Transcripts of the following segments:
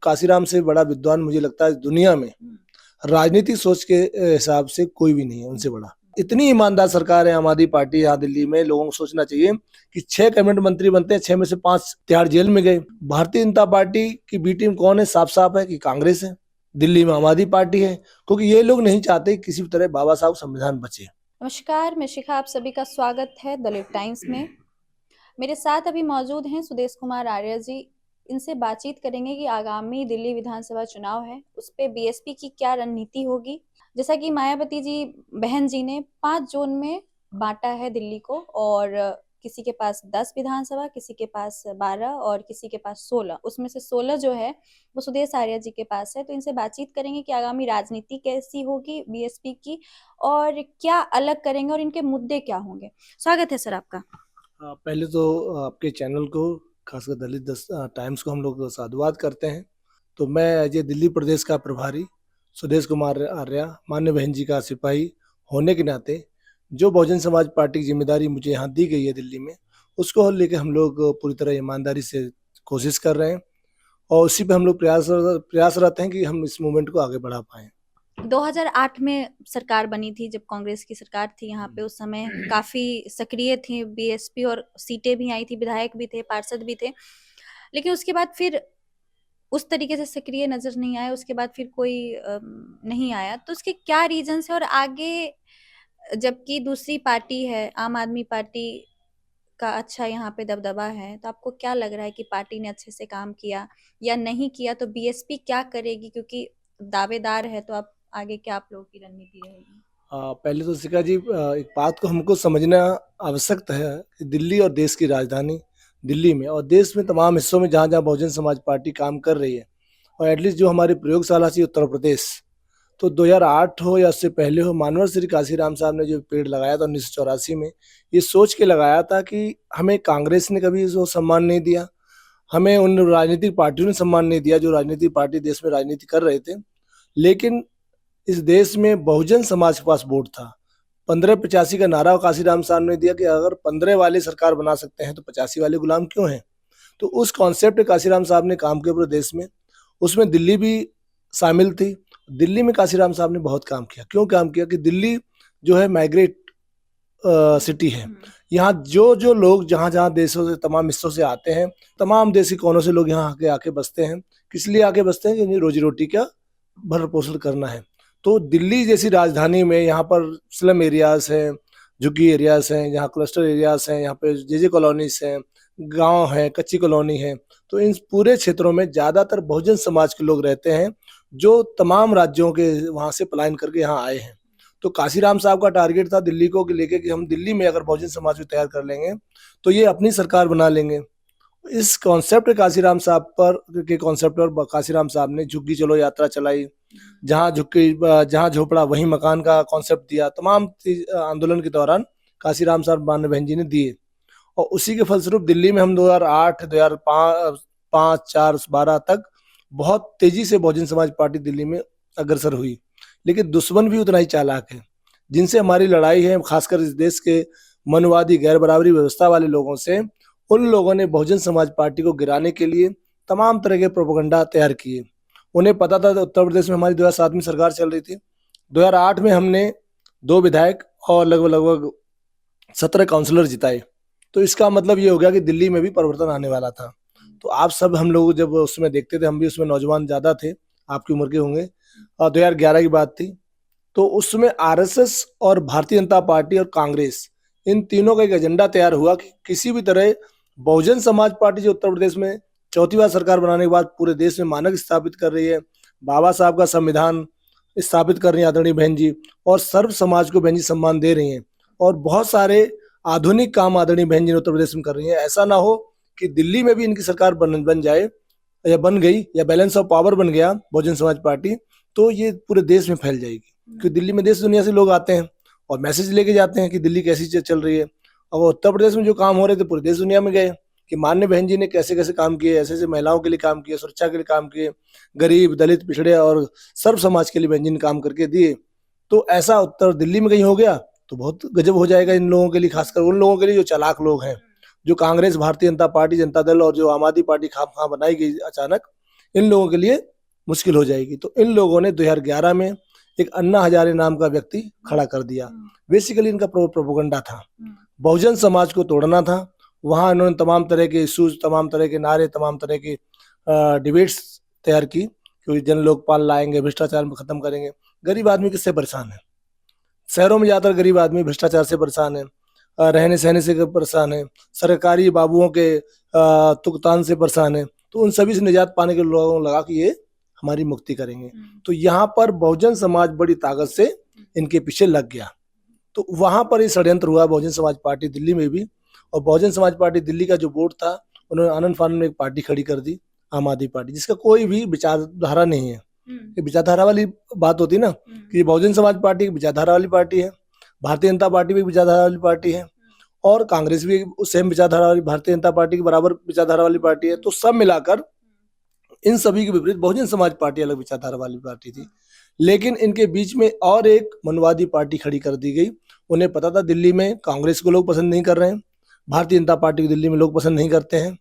काशीराम से बड़ा विद्वान मुझे लगता है दुनिया में राजनीतिक सोच के हिसाब से कोई भी नहीं है उनसे बड़ा। इतनी ईमानदार सरकार है आम आदमी पार्टी यहाँ दिल्ली में। लोगों को सोचना चाहिए कि 6 कैबिनेट मंत्री बनते हैं, 6 में से 5 तिहाड़ जेल में गए। भारतीय जनता पार्टी की बी टीम कौन है? साफ साफ है कि कांग्रेस है। दिल्ली में आम आदमी पार्टी है, क्योंकि ये लोग नहीं चाहते किसी भी तरह बाबा साहब संविधान बचे। नमस्कार, मैं शिखा, आप सभी का स्वागत है दलित टाइम्स में। मेरे साथ अभी मौजूद हैं सुदेश कुमार आर्य जी। इनसे बातचीत करेंगे कि आगामी दिल्ली विधानसभा चुनाव है, उस पे बीएसपी की क्या रणनीति होगी। जैसा कि मायावती जी बहन जी ने 5 जोन में बांटा है दिल्ली को, और किसी के पास 10 विधानसभा, किसी के पास 12 और किसी के पास 16। उसमें से 16 जो है वो सुदेश आर्य जी के पास है। तो इनसे बातचीत करेंगे कि आगामी राजनीति कैसी होगी बीएसपी की, और क्या अलग करेंगे और इनके मुद्दे क्या होंगे। स्वागत है सर आपका। पहले तो आपके चैनल को, खासकर दलित टाइम्स को हम लोग साधुवाद करते हैं। तो मैं एज ए दिल्ली प्रदेश का प्रभारी सुदेश कुमार आर्या, मान्य बहन जी का सिपाही होने के नाते जो बहुजन समाज पार्टी की जिम्मेदारी मुझे यहाँ दी गई है दिल्ली में, उसको लेके हम लोग पूरी तरह ईमानदारी से कोशिश कर रहे हैं और उसी पे हम लोग प्रयासरत हैं कि हम इस मूवमेंट को आगे बढ़ा पाएं। 2008 में सरकार बनी थी, जब कांग्रेस की सरकार थी यहाँ पे। उस समय काफी सक्रिय थी बीएसपी और सीटें भी आई थी, विधायक भी थे, पार्षद भी थे। लेकिन उसके बाद फिर उस तरीके से सक्रिय नजर नहीं आया। उसके बाद फिर कोई नहीं आया। तो उसके क्या रीजंस है, और आगे जबकि दूसरी पार्टी है आम आदमी पार्टी का अच्छा यहाँ पे दबदबा है, तो आपको क्या लग रहा है कि पार्टी ने अच्छे से काम किया या नहीं किया? तो बीएसपी क्या करेगी, क्योंकि दावेदार है, तो आप आगे क्या आप लोगों की रणनीति रहेगी? पहले तो शिखा जी, एक बात को हमको समझना आवश्यक है कि दिल्ली और देश की राजधानी दिल्ली में और देश में तमाम हिस्सों में जहाँ जहाँ बहुजन समाज पार्टी काम कर रही है, और एटलीस्ट जो हमारी प्रयोगशाला थी उत्तर प्रदेश, तो 2008 हो या उससे पहले हो, मानवर श्री काशीराम साहब ने जो पेड़ लगाया था 1984 में, ये सोच के लगाया था कि हमें कांग्रेस ने कभी इसको सम्मान नहीं दिया, हमें उन राजनीतिक पार्टियों ने सम्मान नहीं दिया जो राजनीतिक पार्टी देश में राजनीति कर रहे थे। लेकिन इस देश में बहुजन समाज के पास वोट था। 1585 का नारा काशीराम साहब ने दिया कि अगर 15 वाले सरकार बना सकते हैं तो 85 वाले गुलाम क्यों हैं। तो उस कॉन्सेप्ट काशीराम साहब ने काम किया पूरे देश में, उसमें दिल्ली भी शामिल थी। दिल्ली में काशीराम साहब ने बहुत काम किया। क्यों काम किया? कि दिल्ली जो है माइग्रेट सिटी है। यहाँ जो जो लोग जहाँ जहाँ देशों से, तमाम हिस्सों से आते हैं, तमाम देशी कोनों से लोग यहाँ आके बसते हैं। किस लिए आके बसते हैं? कि रोजी रोटी का भरण पोषण करना है। तो दिल्ली जैसी राजधानी में यहाँ पर स्लम एरियाज हैं, झुग्गी एरियाज हैं, यहाँ क्लस्टर एरियाज हैं, यहाँ पे जे कॉलोनीज हैं, गांव हैं, कच्ची कॉलोनी है। तो इन पूरे क्षेत्रों में ज़्यादातर बहुजन समाज के लोग रहते हैं जो तमाम राज्यों के वहाँ से पलायन करके यहाँ आए हैं। तो काशीराम साहब का टारगेट था दिल्ली को लेके कि हम दिल्ली में अगर बहुजन समाज को तैयार कर लेंगे तो ये अपनी सरकार बना लेंगे। इस कॉन्सेप्ट काशीराम साहब पर के कॉन्सेप्ट पर काशीराम साहब ने झुग्गी चलो यात्रा चलाई, जहाँ झुग्गी जहाँ झोपड़ा वहीं मकान का कॉन्सेप्ट दिया। तमाम आंदोलन के दौरान काशीराम साहब मान्य बहन जी ने दिए, और उसी के फलस्वरूप दिल्ली में हम 2008, 2005, 4, 12 तक बहुत तेजी से बहुजन समाज पार्टी दिल्ली में अग्रसर हुई। लेकिन दुश्मन भी उतना ही चालाक है। जिनसे हमारी लड़ाई है, खासकर इस देश के मनवादी गैर बराबरी व्यवस्था वाले लोगों से, उन लोगों ने बहुजन समाज पार्टी को गिराने के लिए तमाम तरह के प्रोपेगेंडा तैयार किए। उन्हें पता था उत्तर प्रदेश में हमारी 2007 में सरकार चल रही थी। 2008 में हमने 2 विधायक और लगभग 17 काउंसलर जिताए। तो इसका मतलब ये हो गया कि दिल्ली में भी परिवर्तन आने वाला था। तो आप सब, हम लोग जब उसमें देखते थे, हम भी उसमें नौजवान ज़्यादा थे, आपकी उम्र के होंगे, और 2011 की बात थी। तो उसमें आरएसएस और भारतीय जनता पार्टी और कांग्रेस, इन तीनों का एक एजेंडा तैयार हुआ कि किसी भी तरह बहुजन समाज पार्टी जो उत्तर प्रदेश में चौथी बार सरकार बनाने के बाद पूरे देश में मानक स्थापित कर रही है, बाबा साहब का संविधान स्थापित कर रही है आदरणीय बहन जी, और सर्व समाज को बहन जी सम्मान दे रही हैं, और बहुत सारे आधुनिक काम आदरणीय बहन जी ने उत्तर प्रदेश में कर रही है। ऐसा ना हो कि दिल्ली में भी इनकी सरकार बन जाए या बन गई, या बैलेंस ऑफ पावर बन गया बहुजन समाज पार्टी, तो ये पूरे देश में फैल जाएगी। क्योंकि दिल्ली में देश दुनिया से लोग आते हैं और मैसेज लेके जाते हैं कि दिल्ली कैसी चल रही है। और उत्तर प्रदेश में जो काम हो रहे थे पूरे देश दुनिया में गए कि मान्य बहन जी ने कैसे कैसे काम किए, ऐसे ऐसे महिलाओं के लिए काम किए, सुरक्षा के लिए काम किए, गरीब, दलित, पिछड़े और सर्व समाज के लिए बहन जी ने काम करके दिए। तो ऐसा उत्तर दिल्ली में कहीं हो गया तो बहुत गजब हो जाएगा इन लोगों के लिए, खासकर उन लोगों के लिए जो चालाक लोग हैं, जो कांग्रेस, भारतीय जनता पार्टी, जनता दल और जो आम आदमी पार्टी खाम बनाई गई अचानक, इन लोगों के लिए मुश्किल हो जाएगी। तो इन लोगों ने 2011 में एक अन्ना हजारे नाम का व्यक्ति खड़ा कर दिया। बेसिकली इनका प्रोपोगंडा था, बहुजन समाज को तोड़ना था। वहां इन्होंने तमाम तरह के इश्यूज, तमाम तरह के नारे, तमाम तरह की डिबेट्स तैयार की, क्योंकि जन लोकपाल लाएंगे, भ्रष्टाचार में खत्म करेंगे। गरीब आदमी किससे परेशान है? शहरों में ज्यादातर गरीब आदमी भ्रष्टाचार से परेशान है, रहने सहने से परेशान है, सरकारी बाबुओं के तुकतान से परेशान है। तो उन सभी से निजात पाने के लोगों को लगा कि ये हमारी मुक्ति करेंगे। तो यहाँ पर बहुजन समाज बड़ी ताकत से इनके पीछे लग गया। तो वहां पर ये षड्यंत्र हुआ बहुजन समाज पार्टी दिल्ली में भी। और बहुजन समाज पार्टी दिल्ली का जो बोर्ड था, उन्होंने आनंद फानन में एक पार्टी खड़ी कर दी, आम आदमी पार्टी, जिसका कोई भी विचारधारा नहीं है। ये विचारधारा वाली बात होती है ना, कि ये बहुजन समाज पार्टी एक विचारधारा वाली पार्टी है, भारतीय जनता पार्टी भी एक विचारधारा वाली पार्टी है, और कांग्रेस भी सेम विचारधारा वाली, भारतीय जनता पार्टी के बराबर विचारधारा वाली पार्टी है। तो सब मिलाकर इन सभी के विपरीत बहुजन समाज पार्टी अलग विचारधारा वाली पार्टी थी। लेकिन इनके बीच में और एक मनवादी पार्टी खड़ी कर दी गई। उन्हें पता था दिल्ली में कांग्रेस को लोग पसंद नहीं कर रहे हैं, भारतीय जनता पार्टी को दिल्ली में लोग पसंद नहीं करते हैं,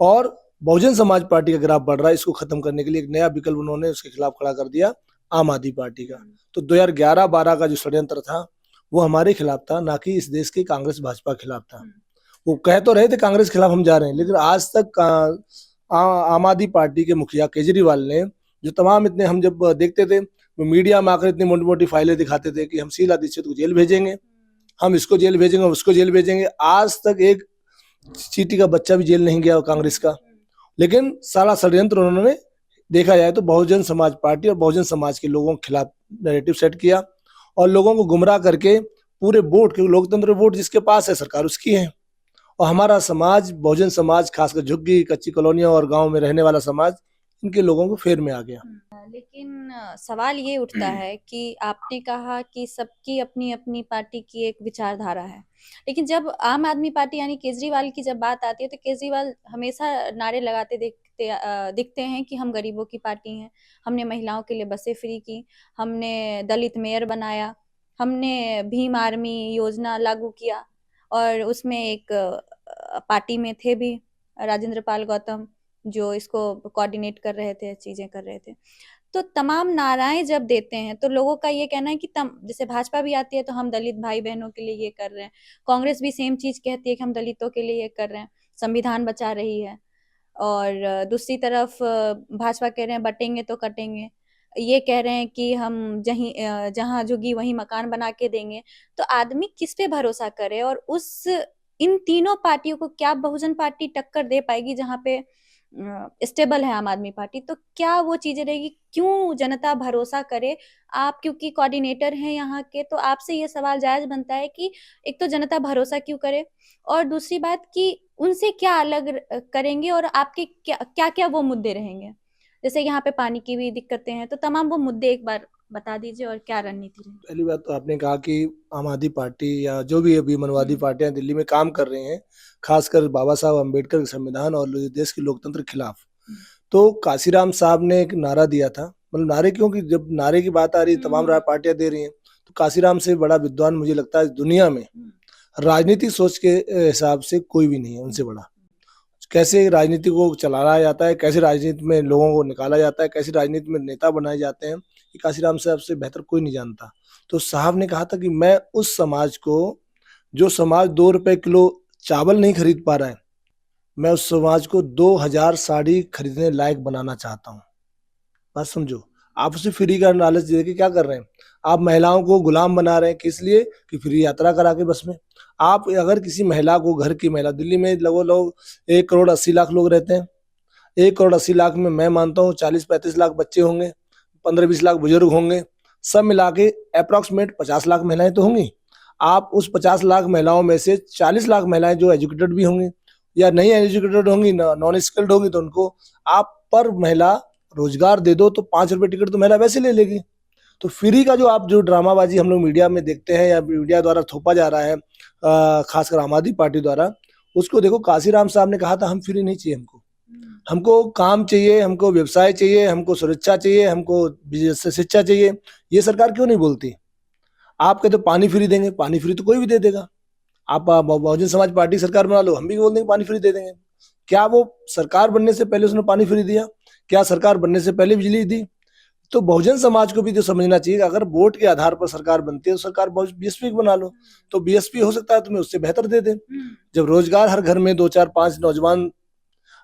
और बहुजन समाज पार्टी का ग्राफ बढ़ रहा है। इसको खत्म करने के लिए एक नया विकल्प उन्होंने उसके खिलाफ खड़ा कर दिया, आम आदमी पार्टी का। तो 2011-12 का जो षड्यंत्र था वो हमारे खिलाफ था, ना कि इस देश के कांग्रेस भाजपा के खिलाफ था। वो कह तो रहे थे कांग्रेस के खिलाफ हम जा रहे हैं, लेकिन आज तक आम आदमी पार्टी के मुखिया केजरीवाल ने जो तमाम इतने, हम जब देखते थे वो मीडिया में आकर इतनी मोटी मोटी फाइलें दिखाते थे कि हम शीला दीक्षित को जेल भेजेंगे, हम इसको जेल भेजेंगे, उसको जेल भेजेंगे। आज तक एक चीटी का बच्चा भी जेल नहीं गया कांग्रेस का। लेकिन सारा षड्यंत्र उन्होंने, देखा जाए तो बहुजन समाज पार्टी और बहुजन समाज के लोगों के खिलाफ नैरेटिव सेट किया और लोगों को गुमराह करके पूरे वोट, क्योंकि लोकतंत्र वोट जिसके पास है सरकार उसकी है, और हमारा समाज, बहुजन समाज, खासकर झुग्गी कच्ची कॉलोनियों और गांव में रहने वाला समाज, इनके लोगों को फेर में आ गया। लेकिन सवाल ये उठता है कि आपने कहा कि सबकी अपनी अपनी पार्टी की एक विचारधारा है, लेकिन जब आम आदमी पार्टी यानी केजरीवाल की जब बात आती है तो केजरीवाल हमेशा नारे लगाते दिखते हैं कि हम गरीबों की पार्टी हैं, हमने महिलाओं के लिए बसें फ्री की, हमने दलित मेयर बनाया, हमने भीम आर्मी योजना लागू किया, और उसमें एक पार्टी में थे भी राजेंद्र पाल गौतम जो इसको कोऑर्डिनेट कर रहे थे, चीजें कर रहे थे। तो तमाम नाराएं जब देते हैं तो लोगों का ये कहना है कि जैसे भाजपा भी आती है तो हम दलित भाई बहनों के लिए ये कर रहे हैं, कांग्रेस भी सेम चीज कहती है कि हम दलितों के लिए ये कर रहे हैं, संविधान बचा रही है, और दूसरी तरफ भाजपा कह रहे हैं बटेंगे तो कटेंगे, ये कह रहे हैं कि हम जहां झुग्गी वहीं मकान बना के देंगे। तो आदमी किस पे भरोसा करे? और इन तीनों पार्टियों को क्या बहुजन पार्टी टक्कर दे पाएगी जहां पे स्टेबल है आम आदमी पार्टी? तो क्या वो चीजें रहेगी? क्यों जनता भरोसा करे? आप क्योंकि कोऑर्डिनेटर हैं यहाँ के, तो आपसे ये सवाल जायज बनता है कि एक तो जनता भरोसा क्यों करे, और दूसरी बात कि उनसे क्या अलग करेंगे, और आपके क्या क्या वो मुद्दे रहेंगे? जैसे यहाँ पे पानी की भी दिक्कतें हैं, तो तमाम वो मुद्दे एक बार बता दीजिए और क्या रणनीति रहेगी। पहली बात तो आपने कहा कि आम आदमी पार्टी या जो भी अभी मनवादी पार्टियां दिल्ली में काम कर रही हैं, खासकर बाबा साहब अम्बेडकर के संविधान और देश के लोकतंत्र के खिलाफ। तो काशीराम साहब ने एक नारा दिया था, मतलब नारे क्यों, कि जब नारे की बात आ रही है तमाम पार्टियां दे रही हैं, तो काशीराम से बड़ा विद्वान मुझे लगता है दुनिया में राजनीतिक सोच के हिसाब से कोई भी नहीं है उनसे बड़ा। कैसे राजनीति को चलाया जाता है, कैसे राजनीति में लोगों को निकाला जाता है, कैसे राजनीति में नेता बनाए जाते हैं, ये काशीराम साहब से बेहतर कोई नहीं जानता। तो साहब ने कहा था कि मैं उस समाज को, जो समाज 2 रुपए किलो चावल नहीं खरीद पा रहा है, मैं उस समाज को 2000 साड़ी खरीदने लायक बनाना चाहता हूँ। बात समझो, आप उसे फ्री का लालच दे के क्या कर रहे हैं? आप महिलाओं को गुलाम बना रहे हैं, किस लिए? कि फ्री यात्रा करा के बस में। आप अगर किसी महिला को, घर की महिला, दिल्ली में लोग 1 करोड़ 80 लाख लोग रहते हैं, 1 करोड़ 80 लाख में मैं मानता हूँ 40-35 लाख बच्चे होंगे, 15-20 लाख बुजुर्ग होंगे, सब मिला के अप्रॉक्सीमेट 50 लाख महिलाएं तो होंगी। आप उस 50 लाख महिलाओं में से 40 लाख महिलाएं जो एजुकेटेड भी होंगी या नहीं एजुकेटेड होंगी, नॉन स्किल्ड होंगी, तो उनको आप पर महिला रोजगार दे दो, तो 5 रुपए टिकट तो महिला वैसे ले लेगी। तो फ्री का जो आप जो ड्रामाबाजी हम लोग मीडिया में देखते हैं या मीडिया द्वारा थोपा जा रहा है, खासकर आम आदमी पार्टी द्वारा, उसको देखो। काशीराम साहब ने कहा था हम फ्री नहीं चाहिए, हमको काम चाहिए, हमको व्यवसाय चाहिए, हमको सुरक्षा चाहिए, हमको शिक्षा चाहिए। ये सरकार क्यों नहीं बोलती? आप कहते पानी फ्री देंगे, पानी फ्री तो कोई भी दे देगा। आप बहुजन समाज पार्टी सरकार बना लो, हम भी बोल देंगे पानी फ्री दे देंगे। क्या वो सरकार बनने से पहले उसने पानी फ्री दिया? क्या सरकार बनने से पहले बिजली दी? तो बहुजन समाज को भी तो समझना चाहिए कि अगर वोट के आधार पर सरकार बनती है तो सरकार बीएसपी बना लो, तो बीएसपी हो सकता है तुम्हें उससे बेहतर दे दे। जब रोजगार हर घर में 2 4 5 नौजवान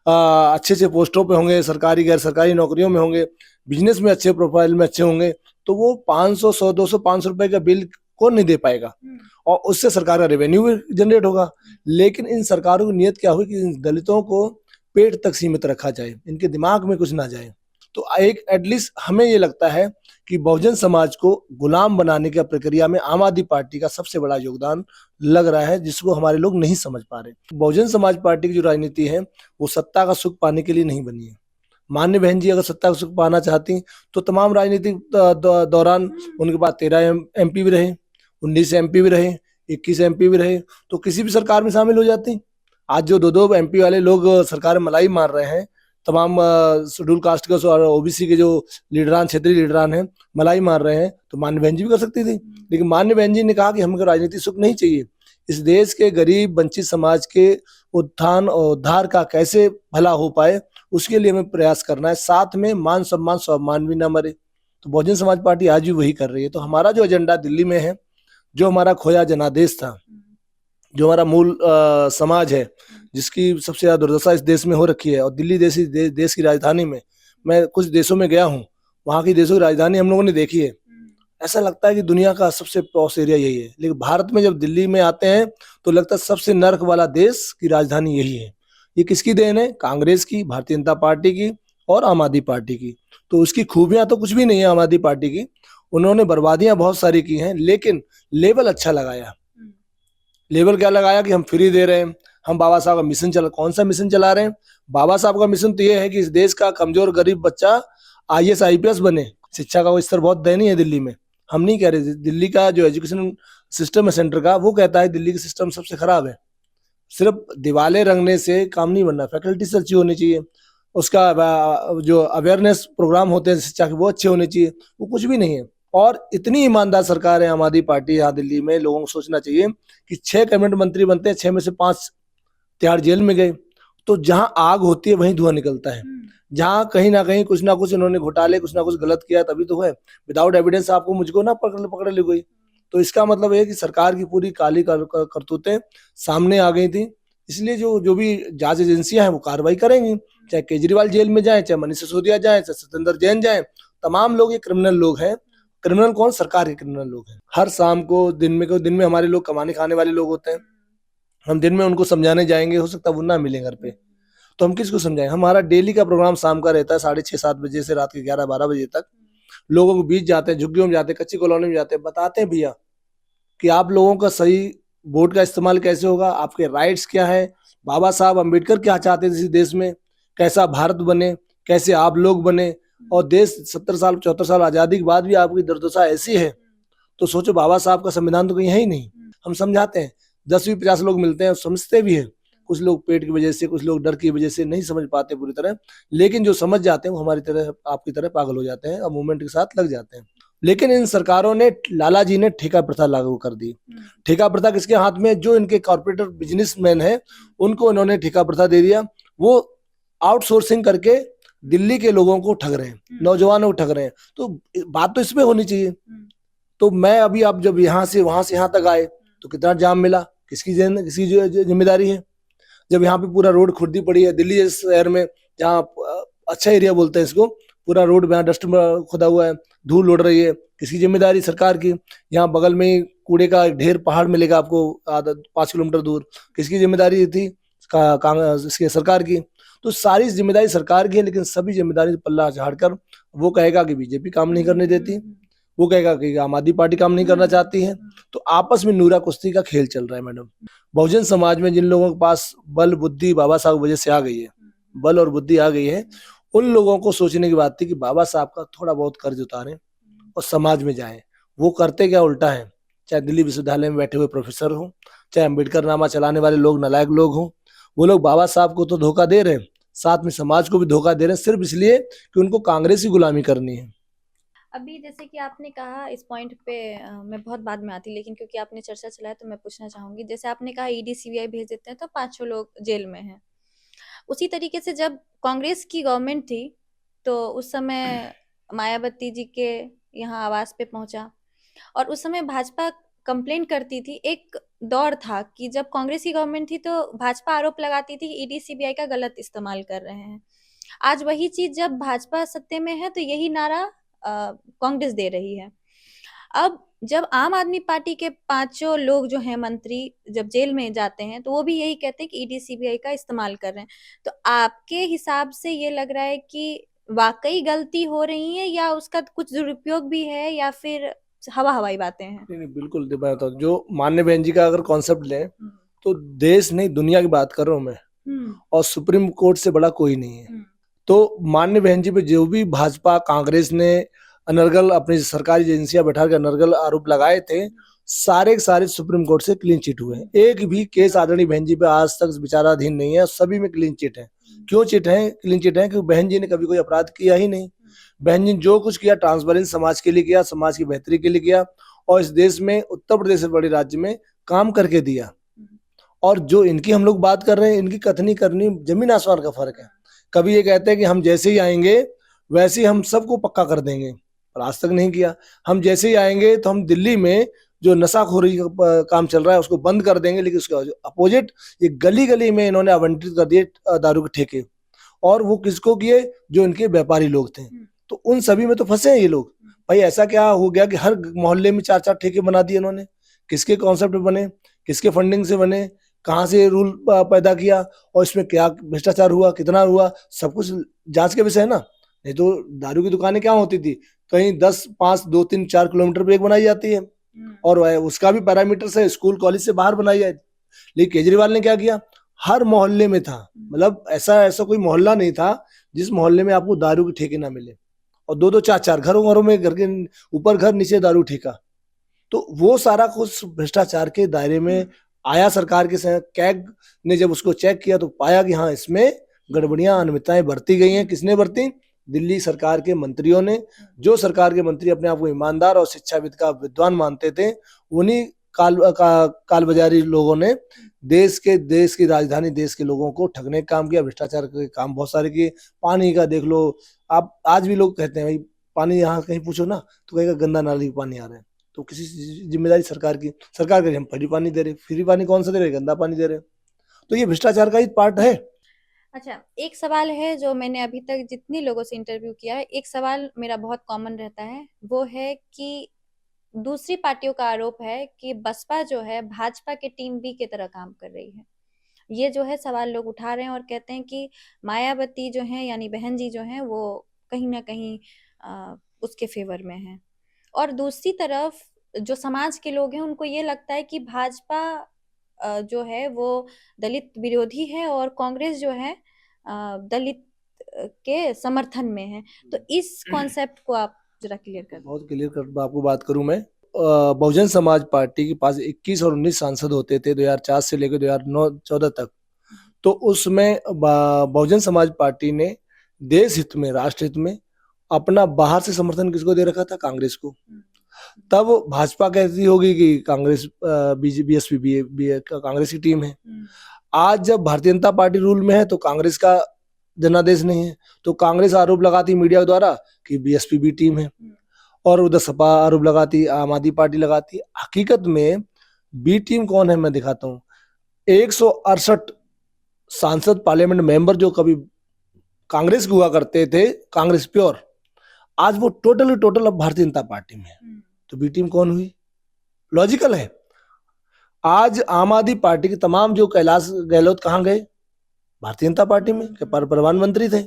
अच्छे अच्छे पोस्टों पे होंगे, सरकारी गैर सरकारी नौकरियों में होंगे, बिजनेस में अच्छे प्रोफाइल में अच्छे होंगे, तो वो 500 100 200 500 रुपए का बिल कौन नहीं दे पाएगा, और उससे सरकार का रेवेन्यू भी जनरेट होगा। लेकिन इन सरकारों की नीयत क्या हुई कि इन दलितों को पेट तक सीमित रखा जाए, इनके दिमाग में कुछ ना जाए। तो एक एटलीस्ट हमें ये लगता है कि बहुजन समाज को गुलाम बनाने की प्रक्रिया में आम आदमी पार्टी का सबसे बड़ा योगदान लग रहा है, जिसको हमारे लोग नहीं समझ पा रहे। बहुजन समाज पार्टी की जो राजनीति है वो सत्ता का सुख पाने के लिए नहीं बनी है। मान्य बहन जी अगर सत्ता का सुख पाना चाहती तो तमाम राजनीतिक दौरान उनके पास 13 MP भी रहे, 19 MP भी रहे, 21 MP भी रहे, तो किसी भी सरकार में शामिल हो जाती। आज जो 2 2 MP वाले लोग सरकार में मलाई मार रहे हैं, तमाम शेड्यूल कास्ट के और ओबीसी के जो लीडरान, क्षेत्रीय लीडरान हैं, मलाई मार रहे हैं, तो मान्य बहन जी भी कर सकती थी। लेकिन मान्य बहन जी ने कहा कि हमको राजनीतिक सुख नहीं चाहिए, इस देश के गरीब वंचित समाज के उत्थान और उद्धार का कैसे भला हो पाए उसके लिए हमें प्रयास करना है, साथ में मान सम्मान स्वाभिमान भी ना मरे। तो बहुजन समाज पार्टी आज भी वही कर रही है। तो हमारा जो एजेंडा दिल्ली में है, जो हमारा खोया जनादेश था, जो हमारा मूल समाज है, जिसकी सबसे ज्यादा दुर्दशा इस देश में हो रखी है, और दिल्ली देश की राजधानी में, मैं कुछ देशों में गया हूँ, वहाँ की देशों की राजधानी हम लोगों ने देखी है, ऐसा लगता है कि दुनिया का सबसे पॉश एरिया यही है। लेकिन भारत में जब दिल्ली में आते हैं तो लगता है सबसे नर्क वाला देश की राजधानी यही है। ये किसकी देन है? कांग्रेस की, भारतीय जनता पार्टी की और आम आदमी पार्टी की। तो उसकी खूबियां तो कुछ भी नहीं है आम आदमी पार्टी की, उन्होंने बर्बादियां बहुत सारी की हैं, लेकिन लेवल अच्छा लगाया। लेवल क्या लगाया कि हम फ्री दे रहे हैं, हम बाबा साहब का मिशन चला। कौन सा मिशन चला रहे हैं? बाबा साहब का मिशन तो ये है कि इस देश का कमजोर गरीब बच्चा IAS IPS बने। शिक्षा का वो स्तर बहुत दयनीय है दिल्ली में, हम नहीं कह रहे। दिल्ली का जो एजुकेशन सिस्टम है सेंटर का, वो कहता है दिल्ली का सिस्टम सबसे खराब है। सिर्फ दीवाले रंगने से काम नहीं बनना, फैकल्टी अच्छी होनी चाहिए, उसका जो अवेयरनेस प्रोग्राम होते हैं शिक्षा के वो अच्छे होने चाहिए, वो कुछ भी नहीं है। और इतनी ईमानदार सरकार है आम आदमी पार्टी यहाँ दिल्ली में, लोगों को सोचना चाहिए कि 6 कैबिनेट मंत्री बनते हैं, 6 में से 5 तिहाड़ जेल में गए। तो जहां आग होती है वहीं धुआं निकलता है, जहां कहीं ना कहीं कुछ ना कुछ इन्होंने घोटाले, कुछ ना कुछ गलत किया, तभी तो है। विदाउट एविडेंस आपको मुझको ना पकड़ ली गई, तो इसका मतलब है कि सरकार की पूरी काली करतूतें सामने आ गई थी। इसलिए जो भी जांच एजेंसियां हैं वो कार्रवाई करेंगी, चाहे केजरीवाल जेल में जाए, चाहे मनीष सिसोदिया जाए, चाहे सत्येंद्र जैन जाए, तमाम लोग ये क्रिमिनल लोग हैं। क्रिमिनल कौन? सरकार के क्रिमिनल लोग हैं। हर शाम को दिन में हमारे लोग कमाने खाने वाले लोग होते हैं, हम दिन में उनको समझाने जाएंगे, हो सकता है वो ना मिले घर पे, तो हम किसको समझाएं? हमारा डेली का प्रोग्राम शाम का रहता है 6:30 बजे से रात के 11 12 बजे तक। लोगों के बीच जाते हैं, झुग्गियों में जाते हैं, कच्ची कॉलोनी में जाते हैं, बताते हैं भैया कि आप लोगों का सही वोट का इस्तेमाल कैसे होगा, आपके राइट्स क्या है, बाबा साहब अम्बेडकर क्या चाहते थे इस देश में, कैसा भारत बने, कैसे आप लोग बने। और देश 70 साल 74 साल आजादी के बाद भी आपकी दुर्दशा ऐसी है, तो सोचो बाबा साहब का संविधान तो कहीं है ही नहीं। हम समझाते हैं, 10 20 50 लोग मिलते हैं, समझते भी है, कुछ लोग पेट की वजह से, कुछ लोग डर की वजह से नहीं समझ पाते पूरी तरह, लेकिन जो समझ जाते हैं वो हमारी तरह, आपकी तरह पागल हो जाते हैं और मूवमेंट के साथ लग जाते हैं। लेकिन इन सरकारों ने, लाला जी ने ठेका प्रथा लागू कर दी। ठेका प्रथा किसके हाथ में? जो इनके कॉर्पोरेटर बिजनेसमैन है उनको इन्होंने ठेका प्रथा दे दिया। वो आउटसोर्सिंग करके दिल्ली के लोगों को ठग रहे हैं, नौजवानों को ठग रहे हैं। तो बात तो इसमें होनी चाहिए। तो मैं अभी, आप जब यहाँ से वहां से यहाँ तक आए तो कितना जाम मिला, किसकी जिम्मेदारी है? जब यहाँ पे पूरा रोड खुर्दी पड़ी है, दिल्ली जैसे शहर में जहाँ अच्छा एरिया बोलते हैं इसको, पूरा रोड में डस्ट खुदा हुआ है, धूल उड़ रही है, किसकी जिम्मेदारी? सरकार की। यहाँ बगल में ही कूड़े का ढेर पहाड़ मिलेगा आपको 5 किलोमीटर दूर, किसकी जिम्मेदारी थी? इसके सरकार की। तो सारी जिम्मेदारी सरकार की है, लेकिन सभी जिम्मेदारी पल्ला झाड़कर वो कहेगा कि बीजेपी काम नहीं करने देती, वो कहेगा कि आम आदमी पार्टी काम नहीं करना चाहती है। तो आपस में नूरा कुश्ती का खेल चल रहा है मैडम। बहुजन समाज में जिन लोगों के पास बल बुद्धि बाबा साहब की वजह से आ गई है, बल और बुद्धि आ गई है, उन लोगों को सोचने की बात थी कि बाबा साहब का थोड़ा बहुत कर्ज उतारें और समाज में जाएं। वो करते क्या? उल्टा है। चाहे दिल्ली विश्वविद्यालय में बैठे हुए प्रोफेसर हो, चाहे अम्बेडकर नामा चलाने वाले लोग नालायक लोग हों, वो लोग बाबा साहब को तो धोखा दे रहे हैं, साथ में समाज को भी धोखा दे रहे हैं, सिर्फ इसलिए कि उनको कांग्रेस की गुलामी करनी है। अभी जैसे कि आपने कहा, इस पॉइंट पे मैं बहुत बाद में आती, लेकिन क्योंकि आपने चर्चा चलाया तो मैं पूछना चाहूंगी। जैसे आपने कहा ईडी सीबीआई भेज देते हैं तो 5 6 लोग जेल में हैं। उसी तरीके से जब कांग्रेस की गवर्नमेंट थी तो उस समय मायावती जी के यहाँ आवास पे पहुंचा और उस समय भाजपा कंप्लेंट करती थी। एक दौर था कि जब कांग्रेस की गवर्नमेंट थी तो भाजपा आरोप लगाती थी कि ईडी सीबीआई का गलत इस्तेमाल कर रहे हैं। आज वही चीज जब भाजपा सत्ते में है तो यही नारा कांग्रेस दे रही है। अब जब आम आदमी पार्टी के पांचों लोग जो हैं मंत्री जब जेल में जाते हैं तो वो भी यही कहते हैं कि ईडी सीबीआई का इस्तेमाल कर रहे हैं। तो आपके हिसाब से ये लग रहा है कि वाकई गलती हो रही है या उसका कुछ दुरुपयोग भी है या फिर हवा हवाई बातें हैं? नहीं नहीं, बिल्कुल मैं बताता हूँ। जो माननीय बहन जी का अगर कॉन्सेप्ट लें तो देश नहीं दुनिया की बात कर रहा हूँ मैं, और सुप्रीम कोर्ट से बड़ा कोई नहीं है। तो माननीय बहन जी पे जो भी भाजपा कांग्रेस ने अनर्गल अपनी सरकारी एजेंसियां बैठा कर अनर्गल आरोप लगाए थे, सारे के सारे सुप्रीम कोर्ट से क्लीन चिट हुए हैं। एक भी केस आदरणीय बहन जी पे आज तक विचाराधीन नहीं है, सभी में क्लीन चिट है। क्यों चिट है, क्लीन चिट है? क्योंकि बहन जी ने कभी कोई अपराध किया ही नहीं। बहन जी ने जो कुछ किया ट्रांसपेरेंस समाज के लिए किया, समाज की बेहतरी के लिए किया, और इस देश में उत्तर प्रदेश से बड़े राज्य में काम करके दिया। और जो इनकी हम लोग बात कर रहे हैं, इनकी कथनी करनी जमीन आसमान का फर्क है। कभी ये कहते हैं कि हम जैसे ही आएंगे वैसे ही हम सबको पक्का कर देंगे, पर आज तक नहीं किया। हम जैसे ही आएंगे तो हम दिल्ली में जो नशाखोरी का काम चल रहा है उसको बंद कर देंगे, लेकिन उसका अपोजिट ये गली गली में इन्होंने आवंटित कर दिए दारू के ठेके। और वो किसको किए? जो इनके व्यापारी लोग थे। तो उन सभी में तो फंसे हैं ये लोग। भाई ऐसा क्या हो गया कि हर मोहल्ले में 4-4 ठेके बना दिए इन्होंने? किसके कॉन्सेप्ट बने, किसके फंडिंग से बने, कहाँ से रूल पैदा किया, और इसमें क्या भ्रष्टाचार हुआ, कितना हुआ, सब कुछ जांच के विषय है ना। नहीं तो दारू की दुकानें क्या होती थी, कहीं 10, 5, 2, 3, 4 किलोमीटर पे एक बनाई जाती है, और उसका भी पैरामीटर से स्कूल कॉलेज से बाहर बनाई जाती। लेकिन केजरीवाल ने क्या किया, हर मोहल्ले में था। मतलब ऐसा कोई मोहल्ला नहीं था जिस मोहल्ले में आपको दारू के ठेके ना मिले, और 2-2, 4-4 घरों में, घर के ऊपर घर नीचे दारू ठेका। तो वो सारा कुछ भ्रष्टाचार के दायरे में आया। सरकार के कैग ने जब उसको चेक किया तो पाया कि हाँ इसमें गड़बड़ियां अनियमितताएं बरती गई हैं। किसने बरती? दिल्ली सरकार के मंत्रियों ने। जो सरकार के मंत्री अपने आप को ईमानदार और शिक्षाविद का विद्वान मानते थे, उन्हीं कालबाजारी लोगों ने देश की राजधानी, देश के लोगों को ठगने का काम किया। भ्रष्टाचार के काम बहुत सारे किए। पानी का देख लो आप, आज भी लोग कहते हैं भाई पानी यहाँ कहीं पूछो ना तो कहेगा गंदा नाली का पानी आ रहा है। तो किसी जिम्मेदारी सरकार की, सरकार के हम फ्री पानी दे रहे, फ्री पानी कौन सा दे रहे, गंदा पानी दे रहे। तो ये भ्रष्टाचार का ही पार्ट है। अच्छा, एक सवाल है जो मैंने अभी तक जितने लोगों से इंटरव्यू किया है, एक सवाल मेरा बहुत कॉमन रहता है, वो है कि दूसरी पार्टियों का आरोप है कि बसपा जो है भाजपा के टीम बी की तरह काम कर रही है। ये जो है सवाल लोग उठा रहे हैं और कहते हैं कि मायावती जो है यानी बहन जी जो है वो कहीं ना कहीं उसके फेवर में है। और दूसरी तरफ जो समाज के लोग हैं उनको ये लगता है कि भाजपा जो है वो दलित विरोधी है और कांग्रेस जो है दलित के समर्थन में है। तो इस कॉन्सेप्ट को आप जरा क्लियर कर। बहुत क्लियर कर आपको बात करूं मैं। बहुजन समाज पार्टी के पास 21 और 19 सांसद होते थे 2004 से लेकर 2009-14 तक। तो उसमें बहुजन समाज पार्टी ने देश हित में, राष्ट्र हित में अपना बाहर से समर्थन किसको दे रखा था? कांग्रेस को। तब भाजपा कहती होगी कि कांग्रेस बीएसपी कांग्रेस की टीम है। आज जब भारतीय जनता पार्टी रूल में है तो कांग्रेस का जनादेश नहीं है, तो कांग्रेस आरोप लगाती मीडिया द्वारा कि बीएसपी बी टीम है, और उधर सपा आरोप लगाती, आम आदमी पार्टी लगाती। हकीकत में बी टीम कौन है मैं दिखाता हूँ। 168 सांसद पार्लियामेंट मेंबर जो कभी कांग्रेस के हुआ करते थे, कांग्रेस प्योर, आज वो टोटल अब भारतीय जनता पार्टी में है। तो बी टीम कौन हुई? लॉजिकल है। आज आम आदमी पार्टी के तमाम जो कैलाश गहलोत कहाँ गए? भारतीय जनता पार्टी में, प्रधानमंत्री थे।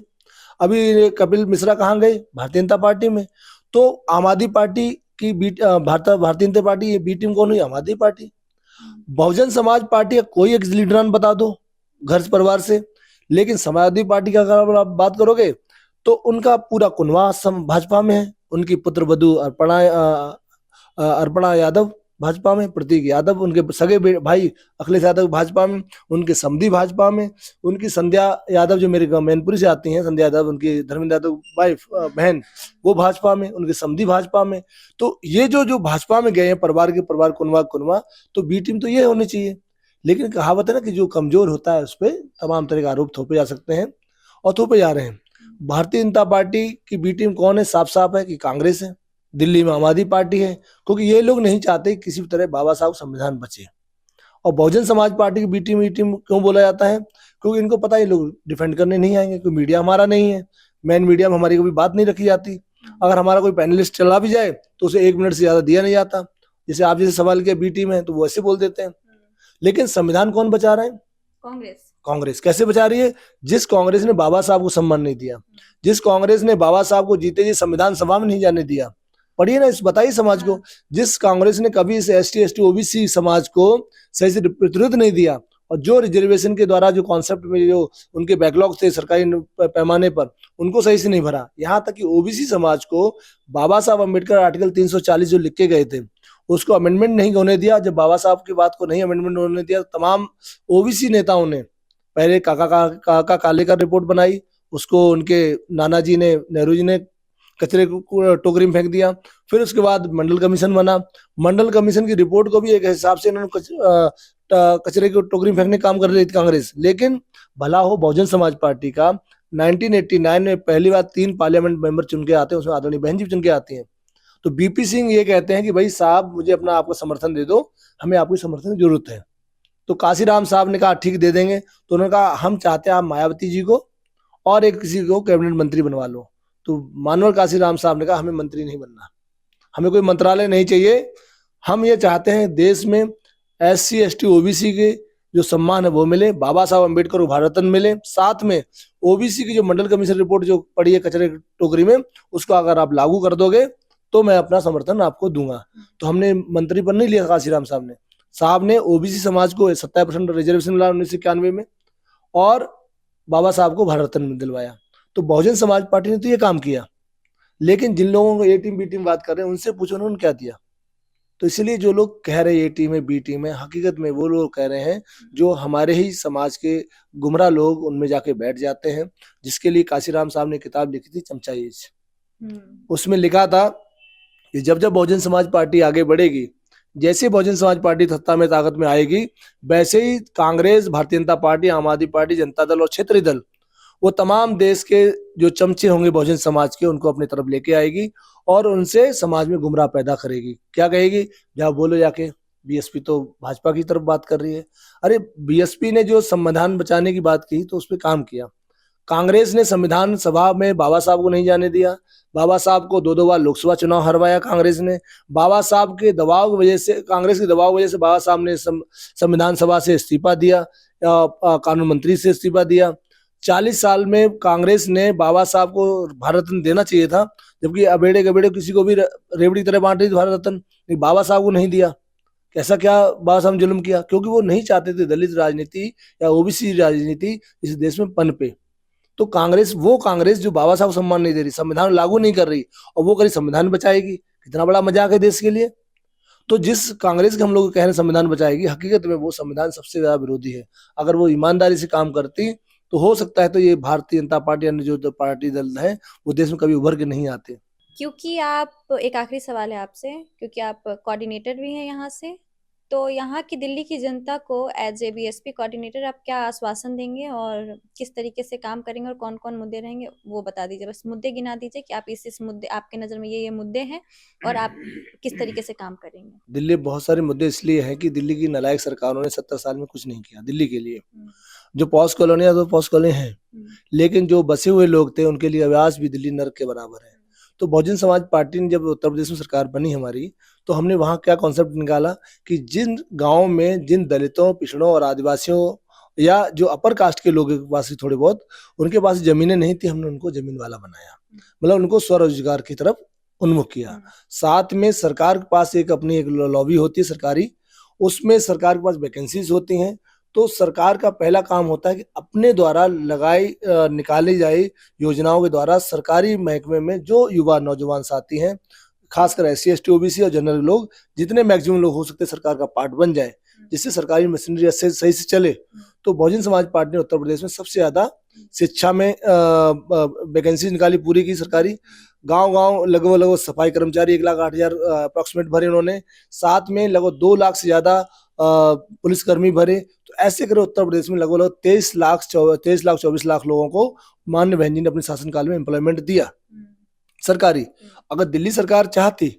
अभी कपिल मिश्रा कहाँ गए? भारतीय जनता पार्टी में। तो आम आदमी पार्टी की भारतीय जनता पार्टी, ये बी टीम कौन हुई? आम आदमी पार्टी। बहुजन समाज पार्टी का कोई एक लीडर बता दो घर परिवार से, लेकिन समाजवादी पार्टी का अगर आप बात करोगे तो उनका पूरा कुनवा भाजपा में है। उनकी पुत्र वधू अर्पणा यादव भाजपा में, प्रतीक यादव उनके सगे भाई अखिलेश यादव भाजपा में, उनके समधी भाजपा में, उनकी संध्या यादव जो मेरे मैनपुरी से आती हैं, संध्या यादव उनकी धर्मेंद्र यादव वाइफ बहन, वो भाजपा में, उनके समधी भाजपा में। तो ये जो भाजपा में गए हैं परिवार के परिवार, कुनवा, तो बी टीम तो ये होनी चाहिए। लेकिन कहावत है ना कि जो कमजोर होता है उस पर तमाम तरह के आरोप थोपे जा सकते हैं, और थोपे जा रहे हैं। भारतीय जनता पार्टी की बी टीम कौन है? साफ साफ है कि कांग्रेस है, दिल्ली में आम आदमी पार्टी है, क्योंकि ये लोग नहीं चाहते किसी भी तरह बाबा साहब संविधान बचे। और बहुजन समाज पार्टी की बी टीम क्यों बोला जाता है? क्योंकि इनको पता है ये लोग डिफेंड करने नहीं आएंगे, क्योंकि मीडिया हमारा नहीं है, मेन मीडिया में हमारी कोई बात नहीं रखी जाती। अगर हमारा कोई पैनलिस्ट चला भी जाए तो उसे 1 मिनट से ज्यादा दिया नहीं जाता। जैसे आप जैसे सवाल किया बी टीम है तो वो ऐसे बोल देते हैं। लेकिन संविधान कौन बचा रहा है? कांग्रेस। कांग्रेस कैसे बचा रही है? जिस कांग्रेस ने बाबा साहब को सम्मान नहीं दिया, जिस कांग्रेस ने बाबा साहब को जीते जी संविधान सभा में नहीं जाने दिया, पढ़िए ना, इस बताइए समाज को, जिस कांग्रेस ने कभी इस एसटी एसटी ओबीसी समाज को सही से प्रतिनिधित्व नहीं दिया, और जो रिजर्वेशन के द्वारा जो कॉन्सेप्ट में जो उनके बैकलॉग थे सरकारी पैमाने पर, उनको सही से नहीं भरा। यहाँ तक कि ओबीसी समाज को बाबा साहब अम्बेडकर आर्टिकल 340 जो लिख के गए थे उसको अमेंडमेंट नहीं होने दिया। जब बाबा साहब की बात को नहीं अमेंडमेंट होने दिया, तमाम ओबीसी नेताओं ने पहले काका कालेकर रिपोर्ट बनाई, उसको उनके नाना जी ने, नेहरू जी ने कचरे को टोकरी में फेंक दिया। फिर उसके बाद मंडल कमीशन बना, मंडल कमीशन की रिपोर्ट को भी एक हिसाब से इन्होंने कचरे की टोकरी में फेंकने का काम कर रही थी कांग्रेस। लेकिन भला हो बहुजन समाज पार्टी का 1989 में पहली बार 3 पार्लियामेंट मेंबर चुन के आते हैं, उसमें आदरणीय बहन जी चुन के आती हैं। तो बीपी सिंह ये कहते हैं कि भाई साहब मुझे अपना आपका समर्थन दे दो, हमें आपकी समर्थन की जरूरत है। तो काशीराम साहब ने कहा ठीक दे देंगे। तो उन्होंने कहा हम चाहते हैं आप मायावती जी को और एक किसी को कैबिनेट मंत्री बनवा लो। तो मानवर काशीराम साहब ने कहा हमें मंत्री नहीं बनना, हमें कोई मंत्रालय नहीं चाहिए, हम ये चाहते हैं देश में SC ST OBC के जो सम्मान है वो मिले, बाबा साहब अम्बेडकर को भारत रत्न मिले, साथ में ओबीसी की जो मंडल कमीशन रिपोर्ट जो पड़ी है कचरे की टोकरी में, उसको अगर आप लागू कर दोगे तो मैं अपना समर्थन आपको दूंगा। तो हमने मंत्री पर नहीं लिया काशीराम साहब ने ओबीसी समाज को 27% रिजर्वेशन मिला 1991 में, और बाबा साहब को भारत रत्न दिलवाया। तो बहुजन समाज पार्टी ने तो ये काम किया। लेकिन जिन लोगों को ए टीम बी टीम बात कर रहे हैं उनसे पूछो उन्होंने क्या दिया। तो इसलिए जो लोग कह रहे हैं ए टीम है बी टीम है, हकीकत में वो लोग कह रहे हैं जो हमारे ही समाज के गुमराह लोग उनमें जाके बैठ जाते हैं। जिसके लिए काशीराम साहब ने किताब लिखी थी चमचाइज, उसमें लिखा था कि जब जब बहुजन समाज पार्टी आगे बढ़ेगी, जैसे बहुजन समाज पार्टी सत्ता में ताकत में आएगी, वैसे ही कांग्रेस, भारतीय जनता पार्टी, आम आदमी पार्टी, जनता दल और क्षेत्रीय दल, वो तमाम देश के जो चमचे होंगे बहुजन समाज के, उनको अपनी तरफ लेके आएगी और उनसे समाज में गुमराह पैदा करेगी। क्या कहेगी? जाओ बोलो जाके, बीएसपी तो भाजपा की तरफ बात कर रही है। अरे बीएसपी ने जो संविधान बचाने की बात की तो उस पर काम किया। कांग्रेस ने संविधान सभा में बाबा साहब को नहीं जाने दिया, बाबा साहब को 2 बार लोकसभा चुनाव हरवाया कांग्रेस ने। बाबा साहब के दबाव की वजह से, कांग्रेस के दबाव की वजह से बाबा साहब ने संविधान सभा से इस्तीफा दिया, कानून मंत्री से इस्तीफा दिया। 40 साल में कांग्रेस ने बाबा साहब को भारत रत्न देना चाहिए था, जबकि अबेड़े गबेड़े किसी को भी रेवड़ी तरह बांट रही थी भारत रत्न, लेकिन बाबा साहब को नहीं दिया। ऐसा क्या बाबा साहब ने जुल्म किया? क्योंकि वो नहीं चाहते थे दलित राजनीति या ओबीसी राजनीति इस देश में पनपे। तो कांग्रेस, वो कांग्रेस जो बाबा साहब को सम्मान नहीं दे रही, संविधान लागू नहीं कर रही, और वो कहीं संविधान बचाएगी, कितना बड़ा मजाक है देश के लिए। तो जिस कांग्रेस के हम लोग कह रहे हैं संविधान बचाएगी, हकीकत में वो संविधान सबसे ज्यादा विरोधी है। अगर वो ईमानदारी से काम करती तो हो सकता है तो ये भारतीय जनता पार्टी अन्य जो पार्टी दल है वो देश में कभी उभर के नहीं आते। क्योंकि आप, एक आखिरी सवाल है आपसे, क्योंकि आप कोऑर्डिनेटर भी हैं यहाँ से, तो यहाँ की दिल्ली की जनता को एज ए बीएसपी कोऑर्डिनेटर आप क्या आश्वासन देंगे और किस तरीके से काम करेंगे और कौन कौन मुद्दे रहेंगे वो बता दीजिए। बस मुद्दे गिना दीजिए कि आप इस मुद्दे, आपके नज़र में ये मुद्दे हैं और आप किस तरीके से काम करेंगे। दिल्ली बहुत सारे मुद्दे इसलिए हैं कि दिल्ली की नालायक सरकारों ने 70 साल में कुछ नहीं किया दिल्ली के लिए। जो पॉश कॉलोनियां तो पॉश कॉलोनी है, लेकिन जो बसे हुए लोग थे उनके लिए आवास भी दिल्ली नर्क के बराबर है। तो बहुजन समाज पार्टी ने जब उत्तर प्रदेश में सरकार बनी हमारी, तो हमने वहाँ क्या कॉन्सेप्ट निकाला कि जिन गाँव में जिन दलितों, पिछड़ों और आदिवासियों या जो अपर कास्ट के लोग पास थोड़े बहुत उनके पास जमीनें नहीं थी, हमने उनको जमीन वाला बनाया, मतलब उनको स्वरोजगार की तरफ उन्मुख किया। साथ में सरकार के पास एक अपनी एक लॉबी होती है सरकारी, उसमें सरकार के पास वैकेंसीज होती हैं। तो सरकार का पहला काम होता है कि अपने द्वारा निकाली जाए योजनाओं के द्वारा सरकारी महकमे में जो युवा नौजवान साथी हैं, खासकर SC ST OBC और जनरल लोग, जितने मैक्सिमम लोग हो सकते हैं सरकार का पार्ट बन जाए, जिससे सरकारी मशीनरी सही से चले। तो बहुजन समाज पार्टी ने उत्तर प्रदेश में सबसे ज्यादा शिक्षा में वैकेंसी निकाली पूरी की सरकारी। गांव लगभग सफाई कर्मचारी 1,08,000 अप्रोक्सीमेट भरे उन्होंने, साथ में लगभग 2 लाख से ज्यादा पुलिसकर्मी भरे। तो ऐसे करे उत्तर प्रदेश में लगभग 23 लाख 24 लाख लोगों को माननीय बहन जी ने अपने शासनकाल में एम्प्लॉयमेंट दिया सरकारी। अगर दिल्ली सरकार चाहती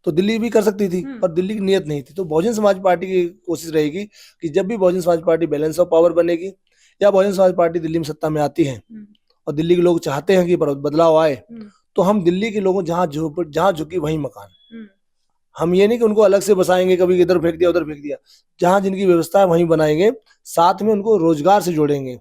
तो दिल्ली भी कर सकती थी, पर दिल्ली की नीयत नहीं थी। तो बहुजन समाज पार्टी की कोशिश रहेगी कि जब भी Bahujan Samaj party balance of power बनेगी या बहुजन समाज पार्टी दिल्ली में सत्ता में आती है और दिल्ली के लोग चाहते हैं कि बदलाव आए, तो हम दिल्ली के लोगों जहाँ झुकी वहीं मकान। हम ये नहीं कि उनको अलग से बसाएंगे, कभी इधर फेंक दिया उधर फेंक दिया, जहां जिनकी व्यवस्था है वहीं बनाएंगे, साथ में उनको रोजगार से जोड़ेंगे।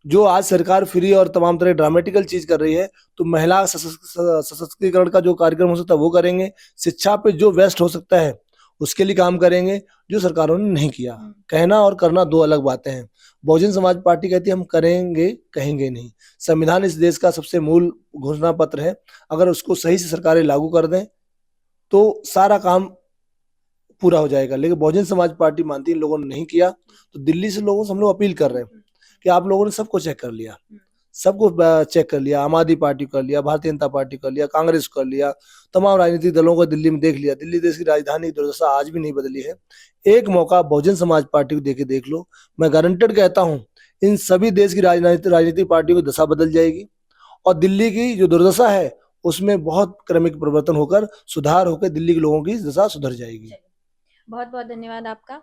जो आज सरकार फ्री और तमाम तरह ड्रामेटिकल चीज कर रही है, तो महिला सशक्तिकरण का जो कार्यक्रम हो सकता है वो करेंगे। शिक्षा पे जो वेस्ट हो सकता है उसके लिए काम करेंगे, जो सरकारों ने नहीं किया। कहना और करना दो अलग बातें हैं। बहुजन समाज पार्टी कहती है हम करेंगे, कहेंगे नहीं। संविधान इस देश का सबसे मूल घोषणा पत्र है, अगर उसको सही से सरकारें लागू कर दें तो सारा काम पूरा हो जाएगा। लेकिन बहुजन समाज पार्टी मानती है लोगों ने नहीं किया, तो दिल्ली से लोगों से हम लोग अपील कर रहे हैं कि आप लोगों ने सबको चेक कर लिया, सबको चेक कर लिया। आम आदमी पार्टी कर लिया, भारतीय जनता पार्टी कर लिया, कांग्रेस कर लिया, तमाम राजनीतिक दलों को दिल्ली में देख लिया। दिल्ली देश की राजधानी की दुर्दशा आज भी नहीं बदली है। एक मौका बहुजन समाज पार्टी को देके देख लो, मैं गारंटेड कहता हूं इन सभी देश की राजनीतिक पार्टियों की दशा बदल जाएगी और दिल्ली की जो दुर्दशा है उसमें बहुत क्रमिक परिवर्तन होकर सुधार होकर दिल्ली के लोगों की दशा सुधर जाएगी। बहुत बहुत धन्यवाद आपका।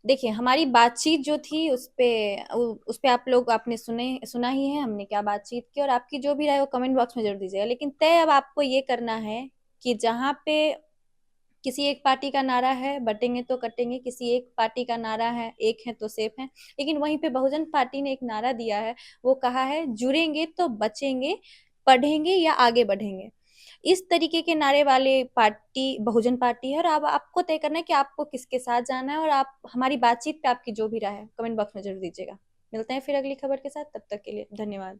देखिए, हमारी बातचीत जो थी उस पे आप लोग आपने सुना ही है हमने क्या बातचीत की, और आपकी जो भी राय वो कमेंट बॉक्स में जरूर दीजिएगा। लेकिन तय अब आपको ये करना है कि जहाँ पे किसी एक पार्टी का नारा है बटेंगे तो कटेंगे, किसी एक पार्टी का नारा है एक है तो सेफ है, लेकिन वहीं पे बहुजन पार्टी ने एक नारा दिया है, वो कहा है जुड़ेंगे तो बचेंगे, पढ़ेंगे या आगे बढ़ेंगे। इस तरीके के नारे वाले पार्टी बहुजन पार्टी है, और अब आपको तय करना है कि आपको किसके साथ जाना है। और आप हमारी बातचीत पे आपकी जो भी राय है कमेंट बॉक्स में जरूर दीजिएगा। मिलते हैं फिर अगली खबर के साथ, तब तक के लिए धन्यवाद।